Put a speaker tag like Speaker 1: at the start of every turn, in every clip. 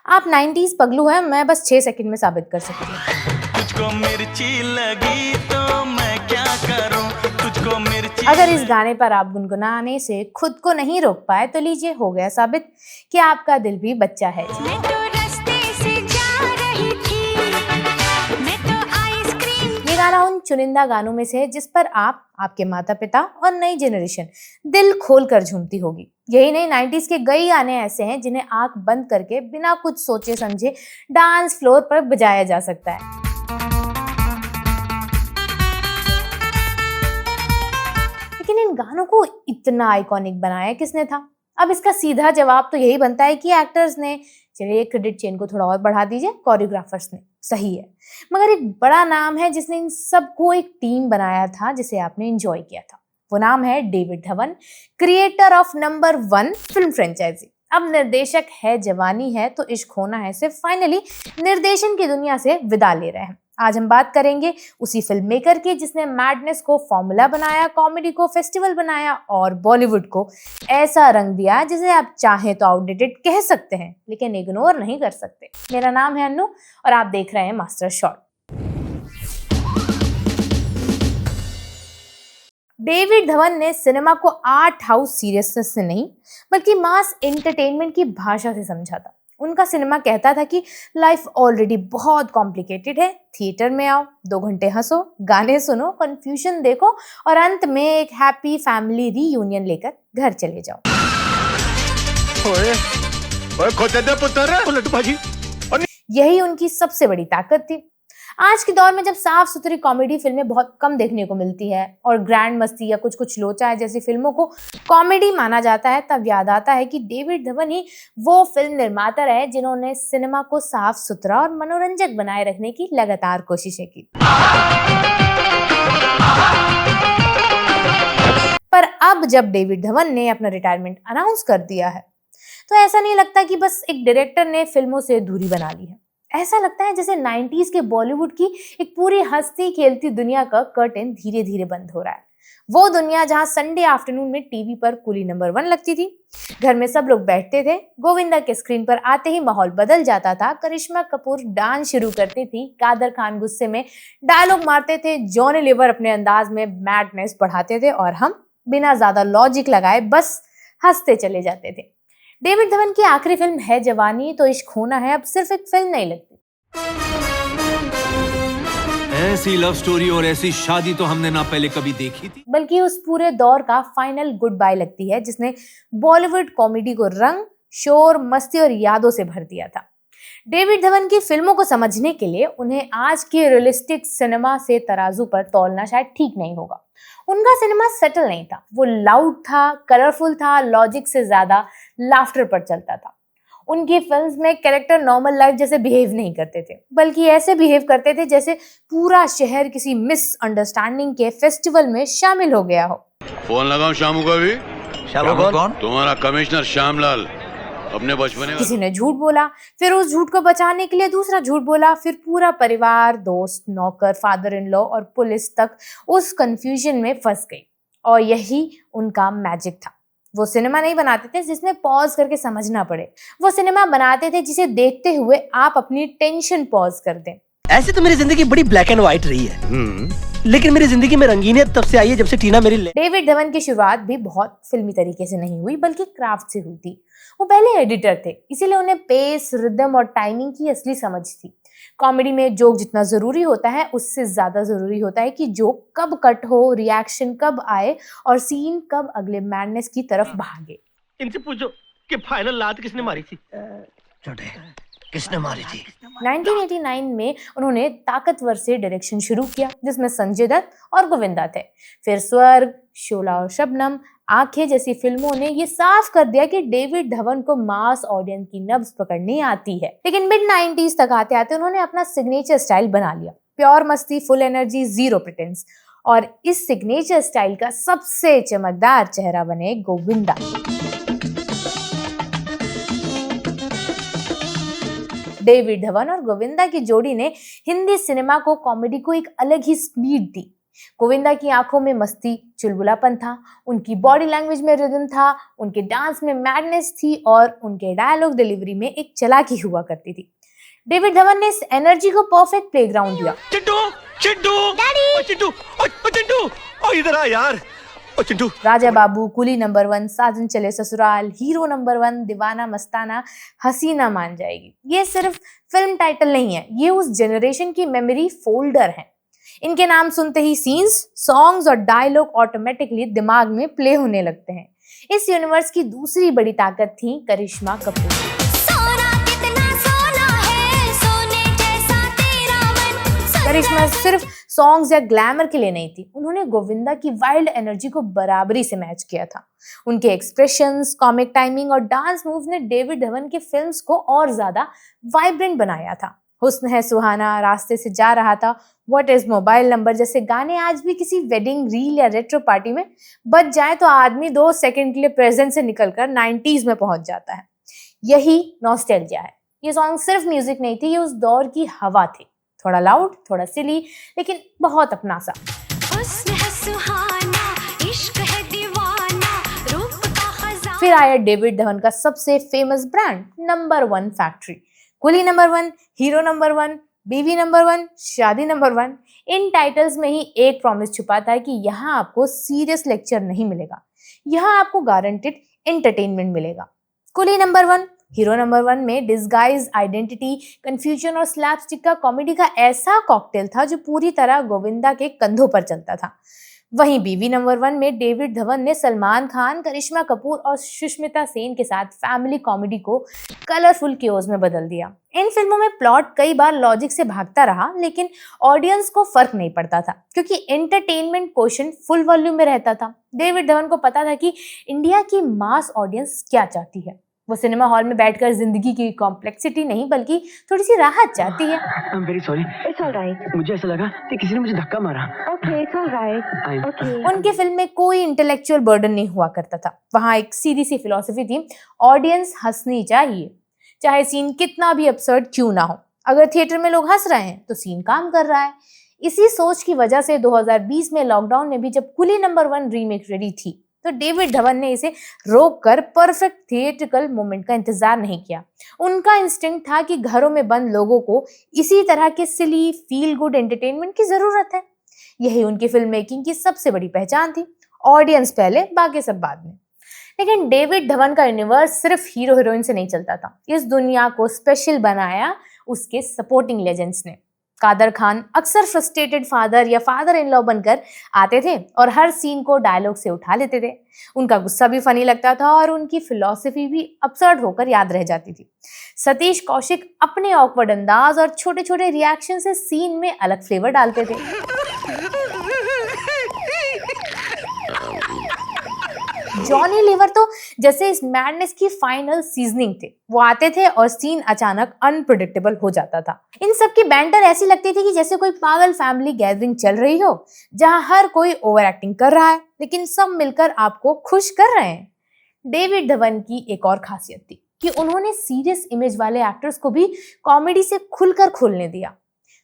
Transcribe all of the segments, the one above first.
Speaker 1: आप 90s पगलू हैं, मैं बस 6 सेकंड में साबित कर सकती हूँ।
Speaker 2: तुझको मिर्ची लगी तो मैं क्या करूं, तुझको मिर्ची।
Speaker 1: अगर इस गाने पर आप गुनगुनाने से खुद को नहीं रोक पाए तो लीजिए, हो गया साबित कि आपका दिल भी बच्चा है।
Speaker 3: मैं तो रास्ते से जा रही थी, मैं तो आइसक्रीम।
Speaker 1: ये गाना उन चुनिंदा गानों में से है जिस पर आप, आपके माता पिता और नई जनरेशन दिल खोल कर झूमती होगी। यही नहीं, 90s के कई गाने ऐसे हैं जिन्हें आंख बंद करके बिना कुछ सोचे समझे डांस फ्लोर पर बजाया जा सकता है। लेकिन इन गानों को इतना आइकॉनिक बनाया किसने था? अब इसका सीधा जवाब तो यही बनता है कि एक्टर्स ने। चलिए क्रेडिट चेन को थोड़ा और बढ़ा दीजिए, कोरियोग्राफर्स ने। सही है, मगर एक बड़ा नाम है जिसने इन सबको एक टीम बनाया था जिसे आपने एंजॉय किया था। वो नाम है David Dhawan, creator of number 1 film franchise. अब निर्देशक है जवानी है तो इश्क होना है से फाइनली निर्देशन की दुनिया से विदा ले रहे हैं। आज हम बात करेंगे उसी फिल्म मेकर की जिसने मैडनेस को फॉर्मूला बनाया, कॉमेडी को फेस्टिवल बनाया और बॉलीवुड को ऐसा रंग दिया जिसे आप चाहें तो आउटडेटेड कह सकते हैं लेकिन इग्नोर नहीं कर सकते। मेरा नाम है अन्नू और आप देख रहे हैं मास्टर शॉट। डेविड धवन ने सिनेमा को आर्ट हाउस सीरियसनेस से नहीं बल्कि मास एंटरटेनमेंट की भाषा से समझा था। उनका सिनेमा कहता था कि लाइफ ऑलरेडी बहुत कॉम्प्लिकेटेड है, थिएटर में आओ, 2 घंटे हंसो, गाने सुनो, कंफ्यूजन देखो और अंत में एक हैप्पी फैमिली रीयूनियन लेकर घर चले जाओ। यही उनकी सबसे बड़ी ताकत थी। आज के दौर में जब साफ सुथरी कॉमेडी फिल्में बहुत कम देखने को मिलती है और ग्रैंड मस्ती या कुछ कुछ लोचा है जैसी फिल्मों को कॉमेडी माना जाता है, तब याद आता है कि डेविड धवन ही वो फिल्म निर्माता रहे जिन्होंने सिनेमा को साफ सुथरा और मनोरंजक बनाए रखने की लगातार कोशिशें की। पर अब जब डेविड धवन ने अपना रिटायरमेंट अनाउंस कर दिया है तो ऐसा नहीं लगता कि बस एक डायरेक्टर ने फिल्मों से दूरी बना ली है। ऐसा लगता है जैसे 90s के बॉलीवुड की एक पूरी हंसती खेलती दुनिया का कर्टेन धीरे धीरे बंद हो रहा है। वो दुनिया जहां संडे आफ्टरनून में टीवी पर कुली नंबर 1 लगती थी, घर में सब लोग बैठते थे, गोविंदा के स्क्रीन पर आते ही माहौल बदल जाता था, करिश्मा कपूर डांस शुरू करती थी, कादर खान गुस्से में डायलॉग मारते थे, जॉनी लीवर अपने अंदाज में मैडनेस बढ़ाते थे और हम बिना ज्यादा लॉजिक लगाए बस हंसते चले जाते थे। डेविड धवन की आखिरी फिल्म है जवानी तो इश्क होना है अब सिर्फ एक फिल्म नहीं लगती।
Speaker 4: ऐसी लव स्टोरी और ऐसी शादी तो हमने ना पहले कभी देखी थी,
Speaker 1: बल्कि उस पूरे दौर का फाइनल गुड बाय लगती है जिसने बॉलीवुड कॉमेडी को रंग, शोर, मस्ती और यादों से भर दिया था। डेविड धवन की फिल्मों को समझने के लिए उन्हें आज के रियलिस्टिक सिनेमा से तराजू पर तौलना शायद ठीक नहीं होगा। उनका सिनेमा सेटल नहीं था, वो लाउड था, कलरफुल था, लॉजिक से ज्यादा लाफ्टर पर चलता था। उनकी फिल्म्स में कैरेक्टर नॉर्मल लाइफ जैसे बिहेव नहीं करते थे, बल्कि ऐसे बिहेव करते थे जैसे पूरा शहर किसी मिसअंडरस्टैंडिंग के फेस्टिवल में शामिल हो गया हो।
Speaker 5: फोन लगाओ शामू का भी।
Speaker 4: शामू कौन?
Speaker 5: तुम्हारा कमिश्नर श्यामलाल। अपने बचपने का
Speaker 1: किसी ने झूठ बोला, फिर उस झूठ को बचाने के लिए दूसरा झूठ बोला, फिर पूरा परिवार, दोस्त, नौकर, फादर इन लॉ और पुलिस तक उस कंफ्यूजन में फंस गई। और यही उनका मैजिक था। वो सिनेमा नहीं बनाते थे जिसमें पॉज करके समझना पड़े, वो सिनेमा बनाते थे जिसे देखते हुए आप अपनी टेंशन पॉज कर दें।
Speaker 6: ऐसे तो मेरी जिंदगी बड़ी ब्लैक एंड व्हाइट रही है, लेकिन मेरी जिंदगी में रंगीनियत तब से आई है जब से टीना मेरी
Speaker 1: डेविड धवन की शुरुआत भी बहुत फिल्मी तरीके से नहीं हुई बल्कि क्राफ्ट से हुई थी। वो पहले एडिटर थे, इसीलिए उन्हें पेस, रिदम और टाइमिंग की असली समझ थी। कॉमेडी में जोक जितना जरूरी होता है उससे ज्यादा जरूरी होता है कि जोक कब कट हो, रिएक्शन कब आए और सीन कब अगले मैडनेस की तरफ भागे।
Speaker 6: इनसे पूछो कि फाइनल लात किसने मारी थी? छोटे किसने मारी थी?
Speaker 1: 1989 में उन्होंने ताकतवर से डायरेक्शन शुरू किया जिसमें संजय दत्त और गोविंदा थे। फिर स्वर्ग, शोला और शबनम, आंखें जैसी फिल्मों ने ये साफ कर दिया कि डेविड धवन को मास ऑडियंस की नब्ज पकड़नी आती है। लेकिन मिड 90s तक आते आते उन्होंने अपना सिग्नेचर स्टाइल बना लिया, प्योर मस्ती, फुल एनर्जी, जीरो प्रिटेंस। और इस सिग्नेचर स्टाइल का सबसे चमकदार चेहरा बने गोविंदा। डेविड धवन और गोविंदा की जोड़ी ने हिंदी सिनेमा को कॉमेडी को एक अलग ही स्पीड दी। गोविंदा की आंखों में मस्ती, चुलबुलापन था, उनकी बॉडी लैंग्वेज में रिदम था, उनके डांस में मैडनेस थी और उनके डायलॉग डिलीवरी में एक चालाकी हुआ करती थी। डेविड धवन ने इस एनर्जी को परफेक्ट प्लेग्राउंड दिया।
Speaker 6: चिंटू चिंटू ओ चिंटू ओ चिंटू ओ इधर आ यार ओ चिंटू।
Speaker 1: राजा बाबू, कुली नंबर 1, साजन चले ससुराल, हीरो नंबर 1, दीवाना मस्ताना, हसीना मान जाएगी, ये सिर्फ फिल्म टाइटल नहीं है, ये उस जनरेशन की मेमोरी फोल्डर है। इनके नाम सुनते ही सीन्स, सॉन्ग्स और डायलॉग ऑटोमेटिकली दिमाग में प्ले होने लगते हैं। इस यूनिवर्स की दूसरी बड़ी ताकत थी करिश्मा कपूर।
Speaker 3: सोना कितना सोना है, सोने जैसा तेरा मन।
Speaker 1: करिश्मा सिर्फ सॉन्ग्स या ग्लैमर के लिए नहीं थी, उन्होंने गोविंदा की वाइल्ड एनर्जी को बराबरी से मैच किया था। उनके एक्सप्रेशंस, कॉमिक टाइमिंग और डांस मूव्स ने डेविड धवन की फिल्म्स को और ज्यादा वाइब्रेंट बनाया था। हुस्न है सुहाना, रास्ते से जा रहा था, व्हाट इज मोबाइल नंबर जैसे गाने आज भी किसी वेडिंग रील या रेट्रो पार्टी में बज जाए तो आदमी 2 सेकंड के लिए प्रेजेंट से निकलकर 90s में पहुंच जाता है। यही नॉस्टैल्जिया है। ये सॉन्ग सिर्फ म्यूजिक नहीं थी, ये उस दौर की हवा थी, थोड़ा लाउड, थोड़ा सिली, लेकिन बहुत अपना सा।
Speaker 3: हुस्न है सुहाना, इश्क है दीवाना, रूप का खजाना।
Speaker 1: फिर आया डेविड धवन का सबसे फेमस ब्रांड नंबर 1 फैक्ट्री। कुली नंबर 1, हीरो नंबर 1, बीवी नंबर 1, शादी नंबर 1। इन टाइटल्स में ही एक प्रॉमिस छुपा था कि यहाँ आपको सीरियस लेक्चर नहीं मिलेगा, यहाँ आपको गारंटेड एंटरटेनमेंट मिलेगा। कुली नंबर 1, हीरो नंबर 1 में डिस्गाइज, आइडेंटिटी, कंफ्यूजन और स्लैपस्टिक का कॉमेडी का ऐसा कॉकटेल था जो पूरी तरह गोविंदा के कंधों पर चलता था। वहीं बीवी नंबर 1 में डेविड धवन ने सलमान खान, करिश्मा कपूर और सुष्मिता सेन के साथ फैमिली कॉमेडी को कलरफुल क्योज में बदल दिया। इन फिल्मों में प्लॉट कई बार लॉजिक से भागता रहा, लेकिन ऑडियंस को फर्क नहीं पड़ता था क्योंकि एंटरटेनमेंट क्वोशंट फुल वॉल्यूम में रहता था। डेविड धवन को पता था कि इंडिया की मास ऑडियंस क्या चाहती है। वो सिनेमा हॉल में बैठकर जिंदगी की कॉम्प्लेक्सिटी नहीं बल्कि थोड़ी सी राहत चाहती है।
Speaker 6: I am very sorry, it's alright. मुझे ऐसा लगा कि किसी ने मुझे धक्का मारा। Okay, it's alright. ओके।
Speaker 1: उनके फिल्म में कोई इंटेलेक्चुअल बर्डन नहीं हुआ करता था। वहां एक सीधी सी फिलॉसफी थी, ऑडियंस हंसनी चाहिए, चाहे सीन कितना भी absurd क्यों ना हो। अगर थिएटर में लोग हंस रहे हैं तो सीन काम कर रहा है। इसी सोच की वजह से 2020 में लॉकडाउन में भी जब कुली नंबर 1 रीमेक रेडी थी तो डेविड धवन ने इसे रोककर परफेक्ट थिएट्रिकल मोमेंट का इंतजार नहीं किया। उनका इंस्टिंक्ट था कि घरों में बंद लोगों को इसी तरह के सिली फील गुड एंटरटेनमेंट की जरूरत है। यही उनकी फिल्म मेकिंग की सबसे बड़ी पहचान थी, ऑडियंस पहले, बाकी सब बाद में। लेकिन डेविड धवन का यूनिवर्स सिर्फ हीरो हीरोइन से नहीं चलता था। इस दुनिया को स्पेशल बनाया उसके सपोर्टिंग लेजेंड्स ने। कादर खान अक्सर फ्रस्ट्रेटेड फादर या फादर इन लॉ बनकर आते थे और हर सीन को डायलॉग से उठा लेते थे। उनका गुस्सा भी फनी लगता था और उनकी फिलॉसफी भी absurd होकर याद रह जाती थी। सतीश कौशिक अपने ऑकवर्ड अंदाज और छोटे छोटे रिएक्शन से सीन में अलग फ्लेवर डालते थे। जॉनी लीवर तो जैसे इस मैडनेस की फाइनल सीजनिंग थे। वो आते थे और सीन अचानक अनप्रेडिक्टेबल हो जाता था। इन सब की बैंटर ऐसी लगती थी कि जैसे कोई पागल फैमिली गैदरिंग चल रही हो जहां हर कोई ओवर एक्टिंग कर रहा है लेकिन सब मिलकर आपको खुश कर रहे हैं। डेविड धवन की एक और खासियत थी कि उन्होंने सीरियस इमेज वाले एक्टर्स को भी कॉमेडी से खुलकर खोलने दिया।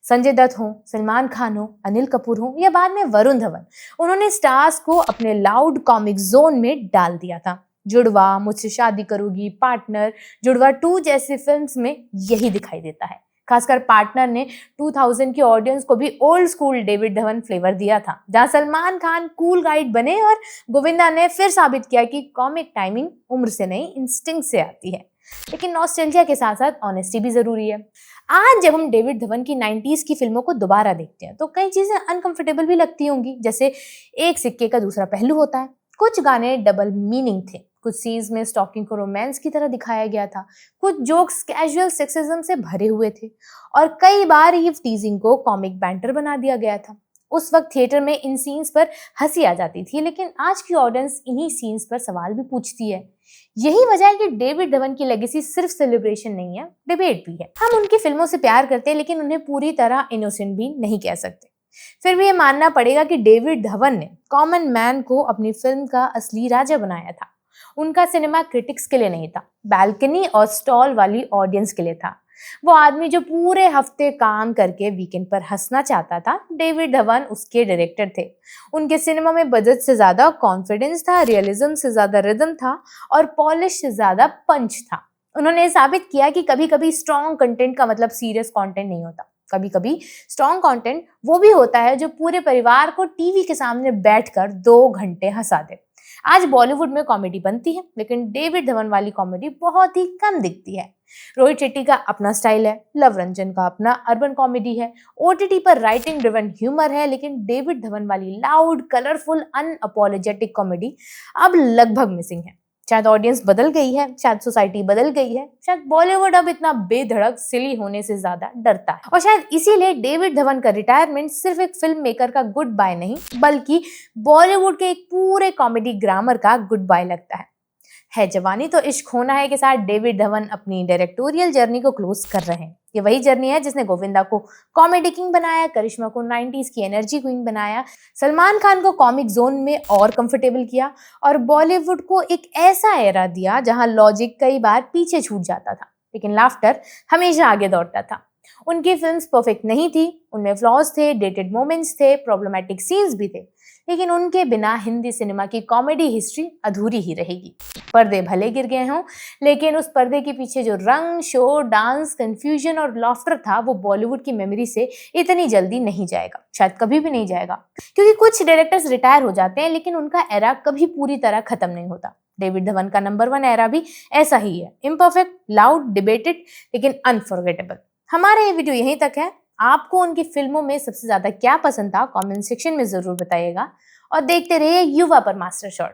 Speaker 1: संजय दत्त हो, सलमान खान हो, अनिल कपूर हो या बाद में वरुण धवन, उन्होंने स्टार्स को अपने लाउड कॉमिक जोन में डाल दिया था। जुड़वा, मुझसे शादी करोगी, पार्टनर, जुड़वा 2 जैसी फिल्म्स में यही दिखाई देता है। खासकर पार्टनर ने 2000 की ऑडियंस को भी old school David Dhawan flavour दिया था, जहां सलमान खान कूल गाइड बने और गोविंदा ने फिर साबित किया कि कॉमिक टाइमिंग उम्र से नहीं इंस्टिंक्ट से आती है। लेकिन नॉस्टैल्जिया के साथ साथ ऑनेस्टी भी जरूरी है। आज जब हम डेविड धवन की 90s की फिल्मों को दोबारा देखते हैं तो कई चीजें अनकंफर्टेबल भी लगती होंगी। जैसे एक सिक्के का दूसरा पहलू होता है। कुछ गाने डबल मीनिंग थे, कुछ सीन्स में स्टॉकिंग को रोमांस की तरह दिखाया गया था, कुछ जोक्स कैजुअल सेक्सिज्म से भरे हुए थे और कई बार ईव टीजिंग को कॉमिक बैंटर बना दिया गया था। उस वक्त थिएटर में इन सीन्स पर हंसी आ जाती थी, लेकिन आज की ऑडियंस इन्हीं सीन्स पर सवाल भी पूछती है। यही वजह है कि डेविड धवन की लेगेसी सिर्फ सेलिब्रेशन नहीं है, डिबेट भी है। हम उनकी फिल्मों से प्यार करते हैं लेकिन उन्हें पूरी तरह इनोसेंट भी नहीं कह सकते। फिर भी ये मानना पड़ेगा कि डेविड धवन ने कॉमन मैन को अपनी फिल्म का असली राजा बनाया था। उनका सिनेमा क्रिटिक्स के लिए नहीं था, बैल्कनी और स्टॉल वाली ऑडियंस के लिए था। वो आदमी जो पूरे हफ्ते काम करके वीकेंड पर हंसना चाहता था, डेविड धवन उसके डायरेक्टर थे। उनके सिनेमा में बजट से ज्यादा कॉन्फिडेंस था, रियलिज्म से ज्यादा रिदम था और पॉलिश से ज्यादा पंच था। उन्होंने साबित किया कि कभी कभी स्ट्रॉन्ग कंटेंट का मतलब सीरियस कंटेंट नहीं होता। कभी कभी स्ट्रॉन्ग कंटेंट वो भी होता है जो पूरे परिवार को टीवी के सामने बैठकर 2 घंटे हंसा दे। आज बॉलीवुड में कॉमेडी बनती है, लेकिन डेविड धवन वाली कॉमेडी बहुत ही कम दिखती है। रोहित शेट्टी का अपना स्टाइल है, लव रंजन का अपना अर्बन कॉमेडी है, ओटीटी पर राइटिंग ड्रिवन ह्यूमर है, लेकिन डेविड धवन वाली लाउड, कलरफुल, अनअपोलोजेटिक कॉमेडी अब लगभग मिसिंग है। शायद ऑडियंस बदल गई है, शायद सोसाइटी बदल गई है, शायद बॉलीवुड अब इतना बेधड़क सिली होने से ज्यादा डरता है, और शायद इसीलिए डेविड धवन का रिटायरमेंट सिर्फ एक फिल्म मेकर का गुड बाय नहीं, बल्कि बॉलीवुड के एक पूरे कॉमेडी ग्रामर का गुड बाय लगता है जवानी तो इश्क होना है के साथ डेविड धवन अपनी डायरेक्टोरियल जर्नी को क्लोज कर रहे हैं। ये वही जर्नी है जिसने गोविंदा को कॉमेडी किंग बनाया, करिश्मा को 90s की एनर्जी क्वीन बनाया, सलमान खान को कॉमिक जोन में और कंफर्टेबल किया और बॉलीवुड को एक ऐसा एरा दिया जहां लॉजिक कई बार पीछे छूट जाता था, लेकिन लाफ्टर हमेशा आगे दौड़ता था। उनकी फिल्म्स परफेक्ट नहीं थी, उनमें फ्लॉज थे, डेटेड मोमेंट्स थे, प्रॉब्लमैटिक सीन्स भी थे, लेकिन उनके बिना हिंदी सिनेमा की कॉमेडी हिस्ट्री अधूरी ही रहेगी। पर्दे भले गिर गए हों, लेकिन उस पर्दे के पीछे जो रंग, शो, डांस, कंफ्यूजन और लॉफ्टर था, वो बॉलीवुड की मेमोरी से इतनी जल्दी नहीं जाएगा, शायद कभी भी नहीं जाएगा। क्योंकि कुछ डायरेक्टर्स रिटायर हो जाते हैं, लेकिन उनका एरा कभी पूरी तरह खत्म नहीं होता। डेविड धवन का नंबर 1 एरा भी ऐसा ही है, इम्परफेक्ट, लाउड, डिबेटेड, लेकिन अनफॉरगेटेबल। हमारा ये वीडियो यहीं तक है। आपको उनकी फिल्मों में सबसे ज्यादा क्या पसंद था, कमेंट सेक्शन में जरूर बताइएगा और देखते रहिए युवा पर मास्टर शॉट।